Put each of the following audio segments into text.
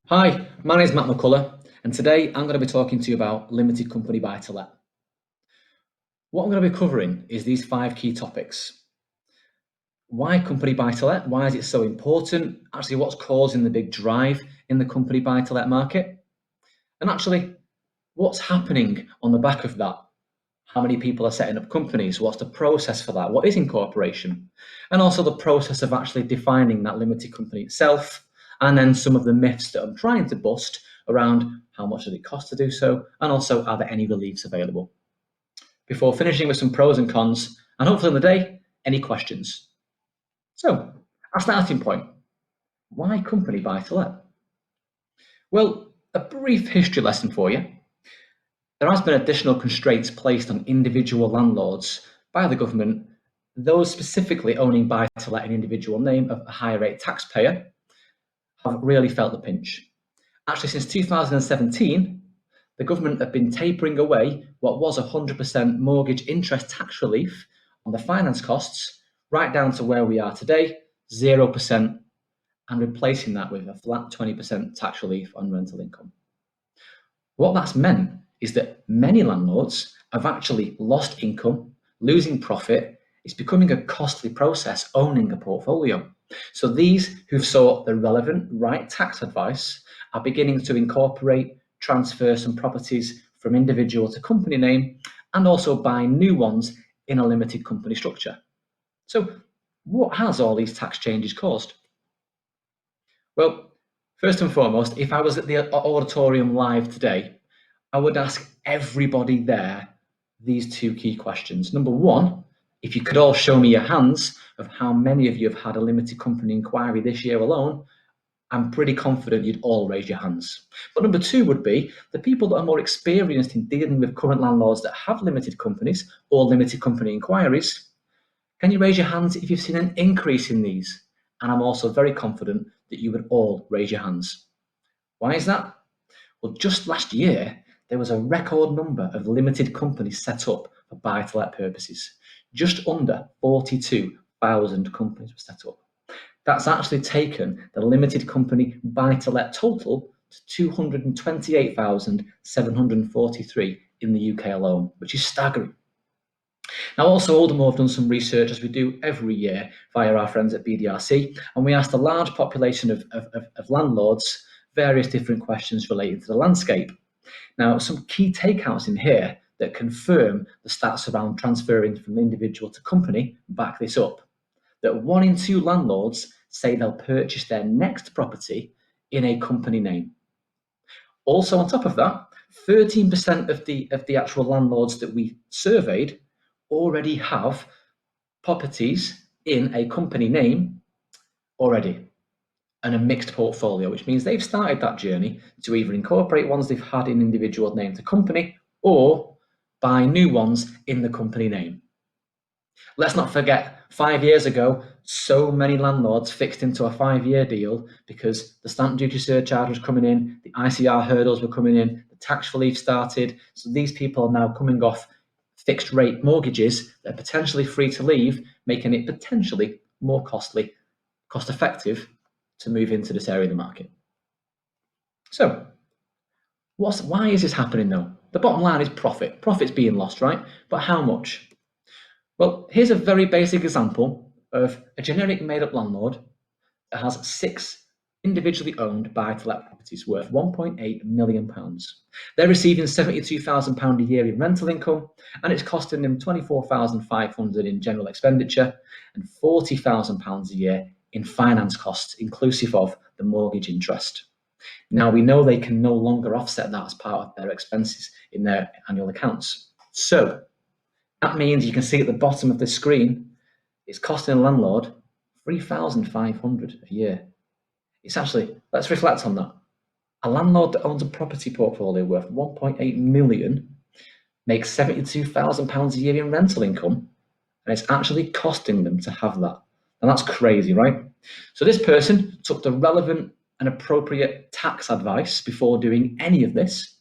Hi, my name is Matt McCullough, and today I'm going to be talking to you about limited company buy-to-let. What I'm going to be covering is these 5 key topics. Why company buy-to-let? Why is it so important? Actually, what's causing the big drive in the company buy-to-let market? And actually, what's happening on the back of that? How many people are setting up companies? What's the process for that? What is incorporation? And also the process of actually defining that limited company itself, and then some of the myths that I'm trying to bust around how much does it cost to do so, and also are there any reliefs available? Before finishing with some pros and cons, and hopefully in the day, any questions. So, our starting point, why company buy-to-let? Well, a brief history lesson for you. There has been additional constraints placed on individual landlords by the government, those specifically owning buy-to-let in individual name of a higher rate taxpayer have really felt the pinch. Actually, since 2017, the government have been tapering away what was 100% mortgage interest tax relief on the finance costs right down to where we are today, 0%, and replacing that with a flat 20% tax relief on rental income. What that's meant is that many landlords have actually lost income, losing profit. It's becoming a costly process owning a portfolio. So these who've sought the relevant right tax advice are beginning to incorporate, transfer some properties from individual to company name, and also buy new ones in a limited company structure. So what has all these tax changes caused? Well, first and foremost, if I was at the auditorium live today, I would ask everybody there these 2 key questions. Number 1, if you could all show me your hands of how many of you have had a limited company inquiry this year alone, I'm pretty confident you'd all raise your hands. But number 2 would be the people that are more experienced in dealing with current landlords that have limited companies or limited company inquiries. Can you raise your hands if you've seen an increase in these? And I'm also very confident that you would all raise your hands. Why is that? Well, just last year, there was a record number of limited companies set up for buy-to-let purposes. Just under 42,000 companies were set up. That's actually taken the limited company buy-to-let total to 228,743 in the UK alone, which is staggering. Now, also, Aldermore have done some research, as we do every year via our friends at BDRC, and we asked a large population of landlords various different questions relating to the landscape. Now, some key takeouts in here that confirm the stats around transferring from individual to company back this up. That 1 in 2 landlords say they'll purchase their next property in a company name. Also, on top of that, 13% of the actual landlords that we surveyed already have properties in a company name already, and a mixed portfolio, which means they've started that journey to either incorporate ones they've had in individual name to company or buy new ones in the company name. Let's not forget, 5 years ago, so many landlords fixed into a 5-year deal because the stamp duty surcharge was coming in, the ICR hurdles were coming in, the tax relief started. So these people are now coming off fixed rate mortgages that are potentially free to leave, making it potentially more cost effective to move into this area of the market. So why is this happening though? The bottom line is profit. Profit's being lost, right? But how much? Well, here's a very basic example of a generic made-up landlord that has 6 individually owned buy-to-let properties worth £1.8 million. They're receiving £72,000 a year in rental income, and it's costing them £24,500 in general expenditure and £40,000 a year in finance costs, inclusive of the mortgage interest. Now, we know they can no longer offset that as part of their expenses in their annual accounts. So that means you can see at the bottom of the screen, it's costing a landlord £3,500 a year. It's actually, let's reflect on that. A landlord that owns a property portfolio worth 1.8 million makes £72,000 a year in rental income, and it's actually costing them to have that. And that's crazy, right? So this person took the relevant and appropriate tax advice before doing any of this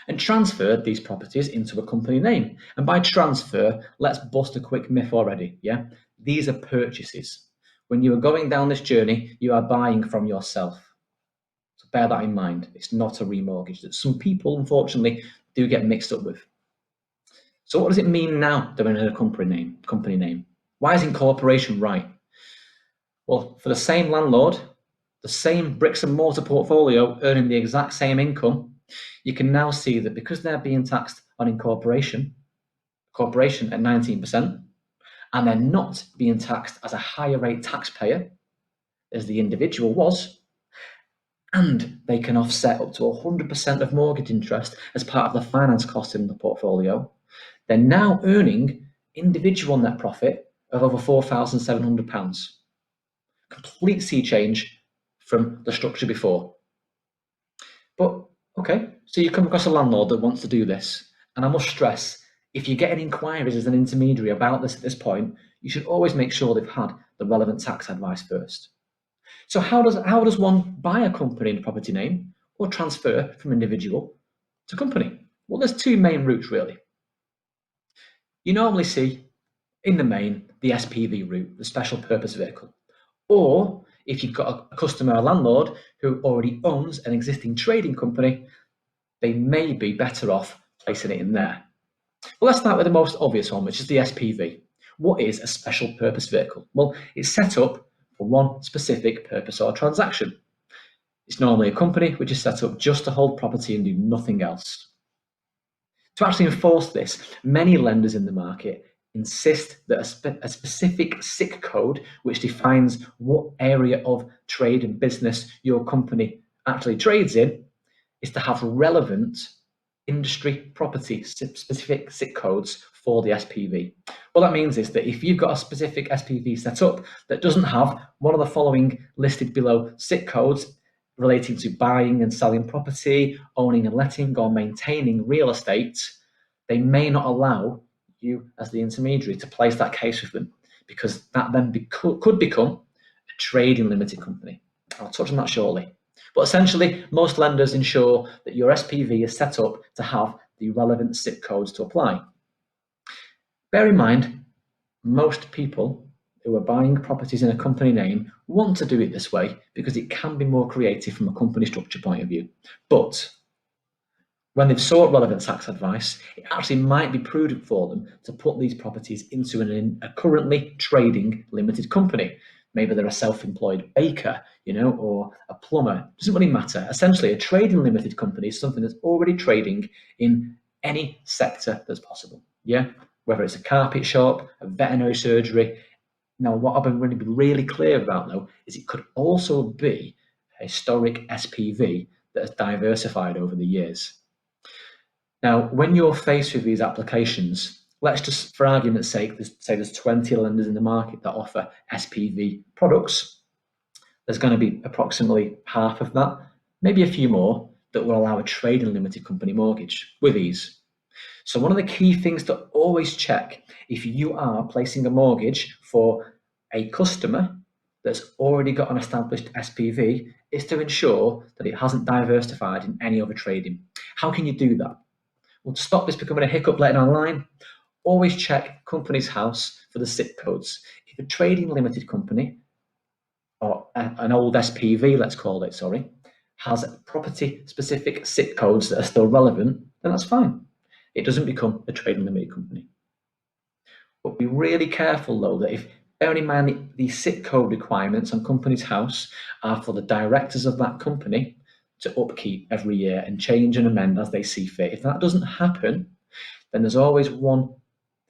and transferred these properties into a company name. And by transfer, let's bust a quick myth already, yeah? These are purchases. When you are going down this journey, you are buying from yourself. So bear that in mind. It's not a remortgage that some people, unfortunately, do get mixed up with. So what does it mean now that we're in a company name? Why is incorporation right? Well, for the same landlord, the same bricks and mortar portfolio earning the exact same income, you can now see that because they're being taxed on corporation at 19%, and they're not being taxed as a higher rate taxpayer as the individual was, and they can offset up to 100% of mortgage interest as part of the finance cost in the portfolio, they're now earning individual net profit of over £4,700. Complete sea change from the structure before. But okay, so you come across a landlord that wants to do this, and I must stress, if you're getting inquiries as an intermediary about this at this point, you should always make sure they've had the relevant tax advice first. So how does one buy a company in property name or transfer from individual to company? Well, there's two main routes really. You normally see, in the main, the SPV route, the special purpose vehicle. Or if you've got a customer, a landlord, who already owns an existing trading company, they may be better off placing it in there. Well, let's start with the most obvious one, which is the SPV. What is a special purpose vehicle? Well, it's set up for one specific purpose or transaction. It's normally a company which is set up just to hold property and do nothing else. To actually enforce this, many lenders in the market insist that a specific SIC code, which defines what area of trade and business your company actually trades in, is to have relevant industry property specific SIC codes for the SPV. What that means is that if you've got a specific SPV set up that doesn't have one of the following listed below SIC codes relating to buying and selling property, owning and letting, or maintaining real estate, they may not allow you as the intermediary to place that case with them, because that then could become a trading limited company. I'll touch on that shortly. But essentially, most lenders ensure that your SPV is set up to have the relevant SIC codes to apply. Bear in mind, most people who are buying properties in a company name want to do it this way because it can be more creative from a company structure point of view. But when they've sought relevant tax advice, it actually might be prudent for them to put these properties into a currently trading limited company. Maybe they're a self-employed baker, or a plumber. Doesn't really matter. Essentially, a trading limited company is something that's already trading in any sector that's possible. Yeah, whether it's a carpet shop, a veterinary surgery. Now, what I've been really clear about, though, is it could also be a historic SPV that has diversified over the years. Now, when you're faced with these applications, let's just, for argument's sake, say there's 20 lenders in the market that offer SPV products. There's going to be approximately half of that, maybe a few more, that will allow a trading limited company mortgage with ease. So one of the key things to always check if you are placing a mortgage for a customer that's already got an established SPV is to ensure that it hasn't diversified in any other trading. How can you do that? Well, to stop this becoming a hiccup later down the line, always check Companies House for the SIC codes. If a trading limited company, or an old SPV, let's call it, has property-specific SIC codes that are still relevant, then that's fine. It doesn't become a trading limited company. But be really careful, though, that if, bearing in mind the SIC code requirements on Companies House are for the directors of that company to upkeep every year and change and amend as they see fit. If that doesn't happen, then there's always one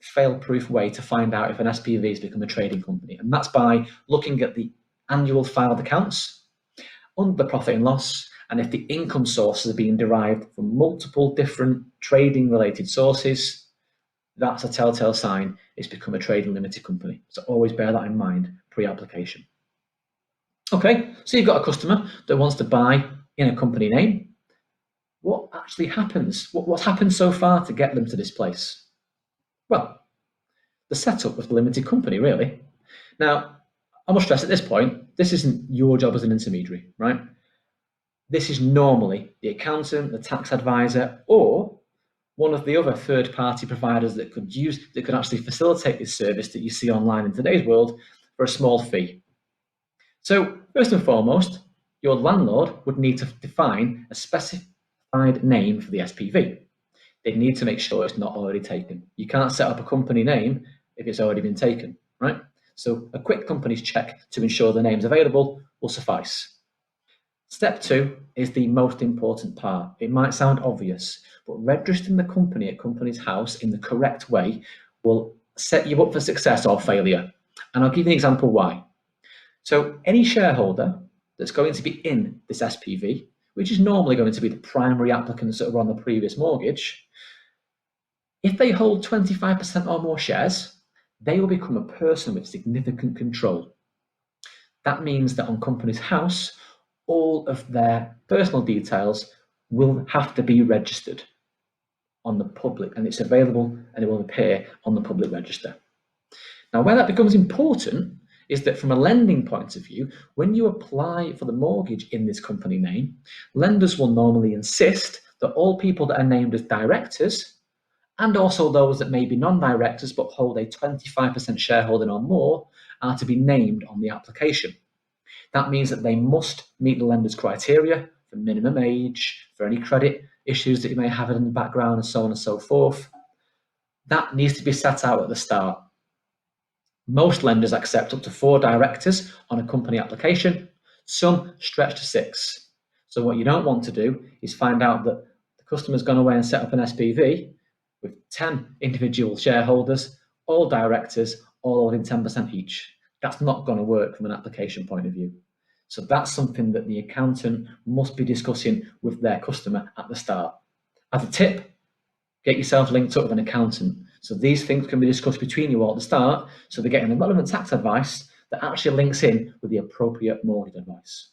fail-proof way to find out if an SPV has become a trading company, and that's by looking at the annual filed accounts under the profit and loss, and if the income sources are being derived from multiple different trading-related sources, that's a telltale sign it's become a trading limited company. So always bear that in mind pre-application. Okay, so you've got a customer that wants to buy in a company name. What actually happens? What's happened so far to get them to this place? Well, the setup of the limited company, really. Now, I must stress at this point, this isn't your job as an intermediary, right? This is normally the accountant, the tax advisor, or one of the other third-party providers that could actually facilitate this service that you see online in today's world for a small fee. So, first and foremost, Your landlord would need to define a specified name for the SPV. They need to make sure it's not already taken. You can't set up a company name if it's already been taken, right? So a quick company's check to ensure the name's available will suffice. Step 2 is the most important part. It might sound obvious, but registering the company at Companies House in the correct way will set you up for success or failure. And I'll give you an example why. So any shareholder that's going to be in this SPV, which is normally going to be the primary applicants that were on the previous mortgage, if they hold 25% or more shares, they will become a person with significant control. That means that on Companies House, all of their personal details will have to be registered on the public, and it's available and it will appear on the public register. Now, where that becomes important is that from a lending point of view, when you apply for the mortgage in this company name, lenders will normally insist that all people that are named as directors, and also those that may be non-directors but hold a 25% shareholding or more, are to be named on the application. That means that they must meet the lender's criteria for minimum age, for any credit issues that you may have in the background, and so on and so forth. That needs to be set out at the start. Most lenders accept up to 4 directors on a company application. Some stretch to 6. So what you don't want to do is find out that the customer's gone away and set up an SPV with 10 individual shareholders, all directors, all holding 10% each. That's not going to work from an application point of view. So that's something that the accountant must be discussing with their customer at the start. As a tip, get yourself linked up with an accountant. So these things can be discussed between you all at the start, so they're getting the relevant tax advice that actually links in with the appropriate mortgage advice.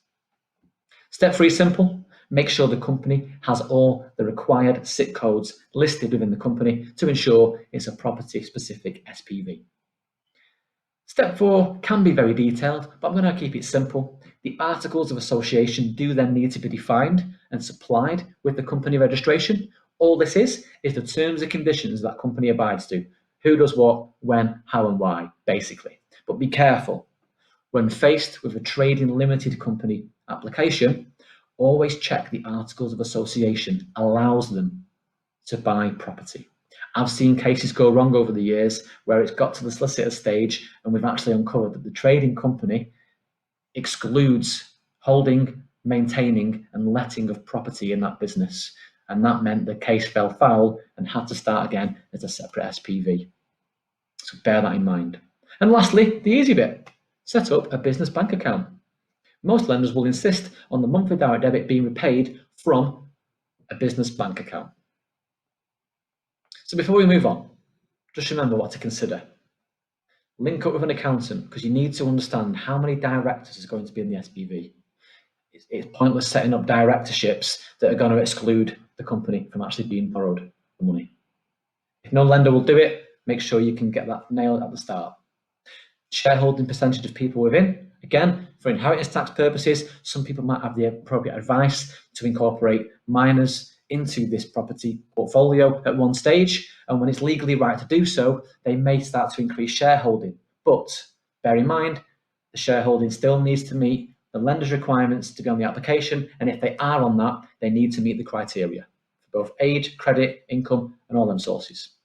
Step 3 is simple. Make sure the company has all the required SIC codes listed within the company to ensure it's a property-specific SPV. Step 4 can be very detailed, but I'm going to keep it simple. The articles of association do then need to be defined and supplied with the company registration. All this is the terms and conditions that company abides to. Who does what, when, how and why, basically. But be careful. When faced with a trading limited company application, always check the articles of association allows them to buy property. I've seen cases go wrong over the years where it's got to the solicitor stage and we've actually uncovered that the trading company excludes holding, maintaining and letting of property in that business. And that meant the case fell foul and had to start again as a separate SPV. So bear that in mind. And lastly, the easy bit, set up a business bank account. Most lenders will insist on the monthly direct debit being repaid from a business bank account. So before we move on, just remember what to consider. Link up with an accountant because you need to understand how many directors is going to be in the SPV. It's pointless setting up directorships that are going to exclude the company from actually being borrowed the money. If no lender will do it, make sure you can get that nailed at the start. Shareholding percentage of people within, again, for inheritance tax purposes, some people might have the appropriate advice to incorporate minors into this property portfolio at one stage, and when it's legally right to do so, they may start to increase shareholding. But bear in mind, the shareholding still needs to meet the lender's requirements to be on the application, and if they are on that, they need to meet the criteria for both age, credit, income, and all them sources.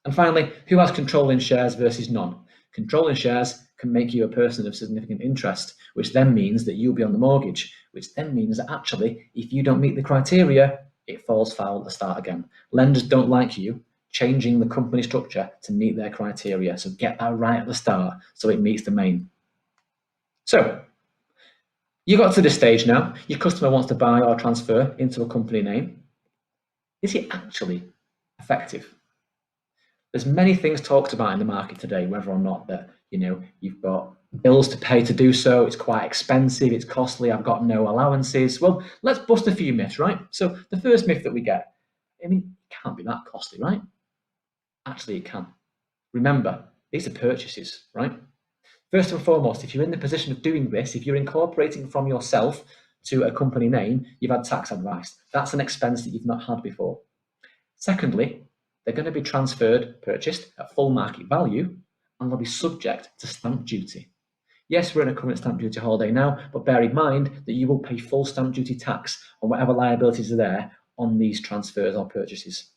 And finally, who has controlling shares versus none? Controlling shares can make you a person of significant interest, which then means that you'll be on the mortgage, which then means that actually, if you don't meet the criteria, it falls foul at the start again. Lenders don't like you changing the company structure to meet their criteria, so get that right at the start so it meets the main. So, you got to this stage now, your customer wants to buy or transfer into a company name. Is it actually effective? There's many things talked about in the market today, whether or not that, you've got bills to pay to do so, it's quite expensive, it's costly, I've got no allowances. Well, let's bust a few myths, right? So the first myth that we get, it can't be that costly, right? Actually, it can. Remember, these are purchases, right? First and foremost, if you're in the position of doing this, if you're incorporating from yourself to a company name, you've had tax advice. That's an expense that you've not had before. Secondly, they're going to be purchased at full market value, and they'll be subject to stamp duty. Yes, we're in a current stamp duty holiday now, but bear in mind that you will pay full stamp duty tax on whatever liabilities are there on these transfers or purchases.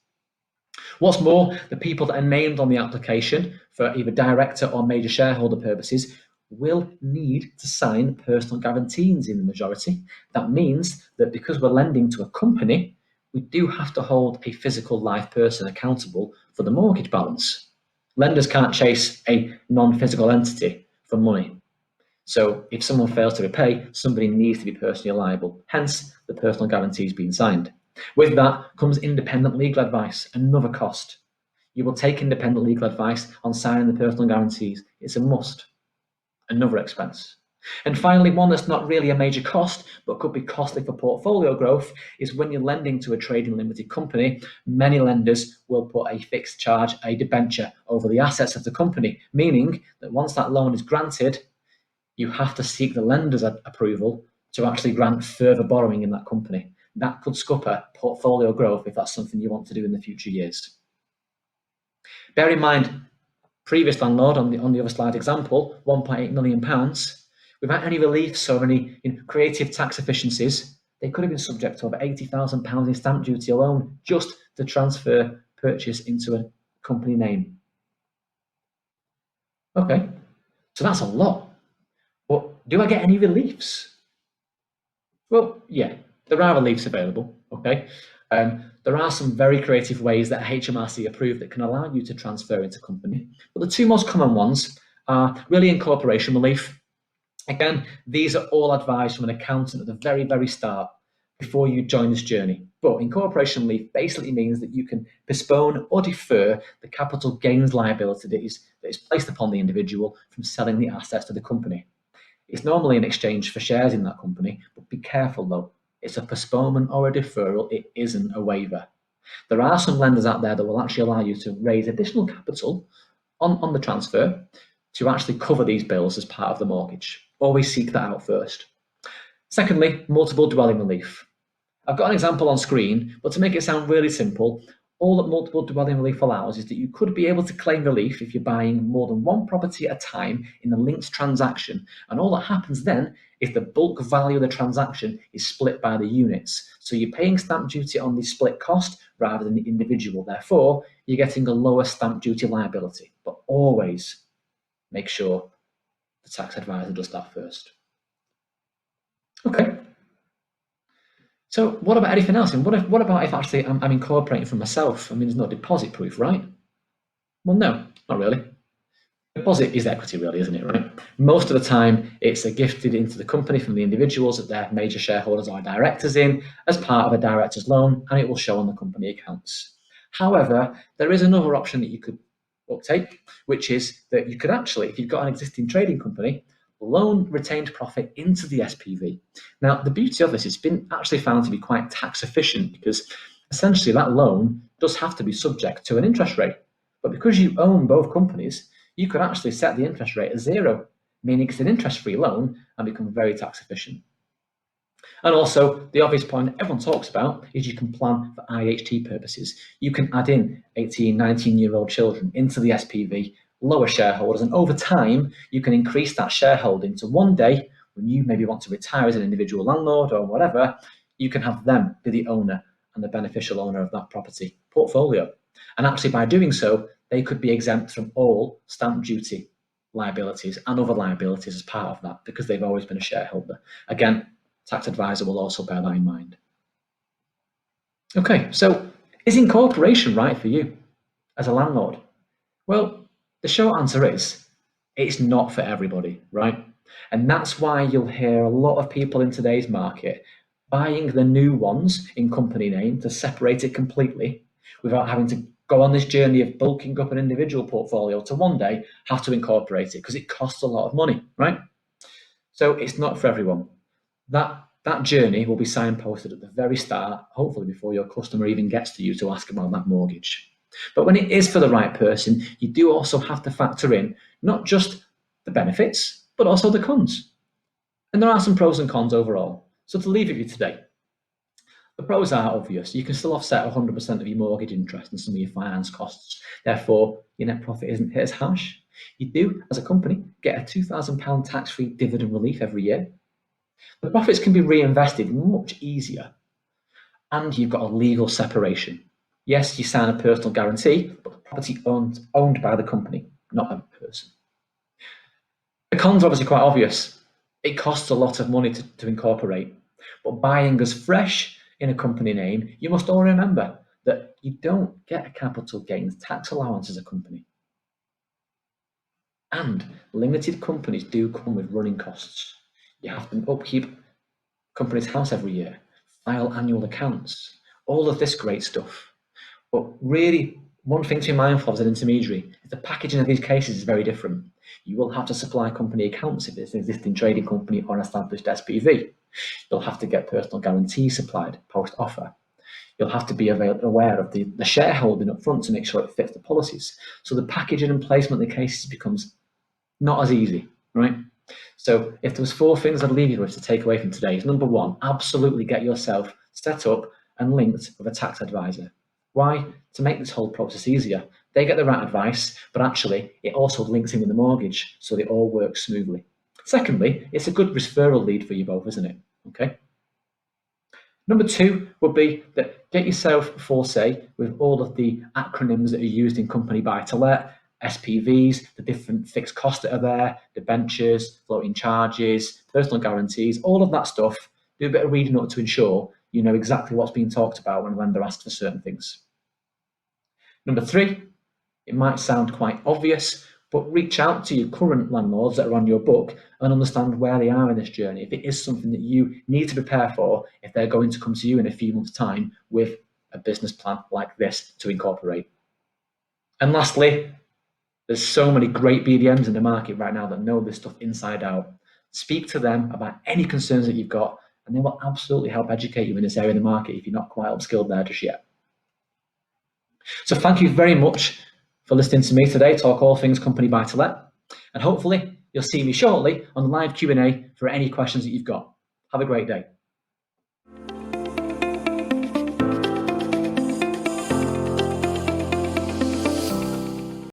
What's more, the people that are named on the application for either director or major shareholder purposes will need to sign personal guarantees in the majority. That means that because we're lending to a company, we do have to hold a physical live person accountable for the mortgage balance. Lenders can't chase a non-physical entity for money. So if someone fails to repay, somebody needs to be personally liable. Hence, the personal guarantees being signed. With that comes independent legal advice, another cost. You will take independent legal advice on signing the personal guarantees. It's a must. Another expense. And finally, one that's not really a major cost, but could be costly for portfolio growth, is when you're lending to a trading limited company, many lenders will put a fixed charge, a debenture, over the assets of the company, meaning that once that loan is granted, you have to seek the lender's approval to actually grant further borrowing in that company. That could scupper portfolio growth if that's something you want to do in the future years. Bear in mind, previous landlord on the other slide example, £1.8 million, without any reliefs or any creative tax efficiencies, they could have been subject to over £80,000 in stamp duty alone just to transfer purchase into a company name. Okay, so that's a lot. But do I get any reliefs? Well, yeah, there are reliefs available, okay? There are some very creative ways that HMRC approved that can allow you to transfer into company. But the two most common ones are really Incorporation Relief. Again, these are all advised from an accountant at the very, very start before you join this journey. But Incorporation Relief basically means that you can postpone or defer the capital gains liability that is placed upon the individual from selling the assets to the company. It's normally in exchange for shares in that company, but be careful though. It's a postponement or a deferral, it isn't a waiver. There are some lenders out there that will actually allow you to raise additional capital on the transfer to actually cover these bills as part of the mortgage. Always seek that out first. Secondly, multiple dwelling relief. I've got an example on screen, but to make it sound really simple, all that multiple dwelling relief allows is that you could be able to claim relief if you're buying more than one property at a time in a linked transaction. And all that happens then is the bulk value of the transaction is split by the units. So you're paying stamp duty on the split cost rather than the individual. Therefore, you're getting a lower stamp duty liability. But always make sure the tax advisor does that first. Okay. So what about anything else? And what about if actually I'm incorporating for myself? I mean, there's no deposit proof, right? Well, no, not really. Deposit is equity, really, isn't it, right? Most of the time, it's gifted into the company from the individuals that they're major shareholders or directors in as part of a director's loan, and it will show on the company accounts. However, there is another option that you could uptake, which is that you could actually, if you've got an existing trading company, loan retained profit into the SPV. Now, the beauty of this, it's been actually found to be quite tax efficient because essentially that loan does have to be subject to an interest rate. But because you own both companies, you could actually set the interest rate at zero, meaning it's an interest-free loan and become very tax efficient. And also, the obvious point everyone talks about is you can plan for IHT purposes. You can add in 18, 19-year-old children into the SPV, lower shareholders, and over time, you can increase that shareholding to one day when you maybe want to retire as an individual landlord or whatever, you can have them be the owner and the beneficial owner of that property portfolio. And actually, by doing so, they could be exempt from all stamp duty liabilities and other liabilities as part of that because they've always been a shareholder. Again, tax advisor will also bear that in mind. Okay, so is incorporation right for you as a landlord? Well, the short answer is it's not for everybody, right? And that's why you'll hear a lot of people in today's market buying the new ones in company name to separate it completely without having to go on this journey of bulking up an individual portfolio to one day have to incorporate it because it costs a lot of money, right? So it's not for everyone. That journey will be signposted at the very start, hopefully before your customer even gets to you to ask about that mortgage. But when it is for the right person, you do also have to factor in not just the benefits, but also the cons. And there are some pros and cons overall. So to leave it with you today, the pros are obvious. You can still offset 100% of your mortgage interest and some of your finance costs. Therefore, your net profit isn't hit as harsh. You do, as a company, get a £2,000 tax-free dividend relief every year. The profits can be reinvested much easier, and you've got a legal separation. Yes, you sign a personal guarantee, but the property owned by the company, not a person. The cons are obviously quite obvious. It costs a lot of money to incorporate, but buying as fresh in a company name, you must all remember that you don't get a capital gains tax allowance as a company. And limited companies do come with running costs. You have to upkeep company's house every year, file annual accounts, all of this great stuff. But really, one thing to be mindful of as an intermediary is the packaging of these cases is very different. You will have to supply company accounts if it's an existing trading company or an established SPV. You'll have to get personal guarantees supplied post-offer. You'll have to be aware of the shareholding up front to make sure it fits the policies. So the packaging and placement of the cases becomes not as easy, right? So if there was 4 things I'd leave you with to take away from today, is number 1, absolutely get yourself set up and linked with a tax advisor. Why? To make this whole process easier. They get the right advice, but actually it also links in with the mortgage, so they all work smoothly. Secondly, it's a good referral lead for you both, isn't it? Okay. Number 2 would be that get yourself full say with all of the acronyms that are used in company buy-to-let, SPVs, the different fixed costs that are there, debentures, floating charges, personal guarantees, all of that stuff. Do a bit of reading up to ensure you know exactly what's being talked about when a lender asks for certain things. Number 3, it might sound quite obvious, but reach out to your current landlords that are on your book and understand where they are in this journey. If it is something that you need to prepare for, if they're going to come to you in a few months' time with a business plan like this to incorporate. And lastly, there's so many great BDMs in the market right now that know this stuff inside out. Speak to them about any concerns that you've got, and they will absolutely help educate you in this area of the market if you're not quite upskilled there just yet. So thank you very much for listening to me today talk all things company buy-to-let, and hopefully you'll see me shortly on the live Q&A for any questions that you've got. Have a great day.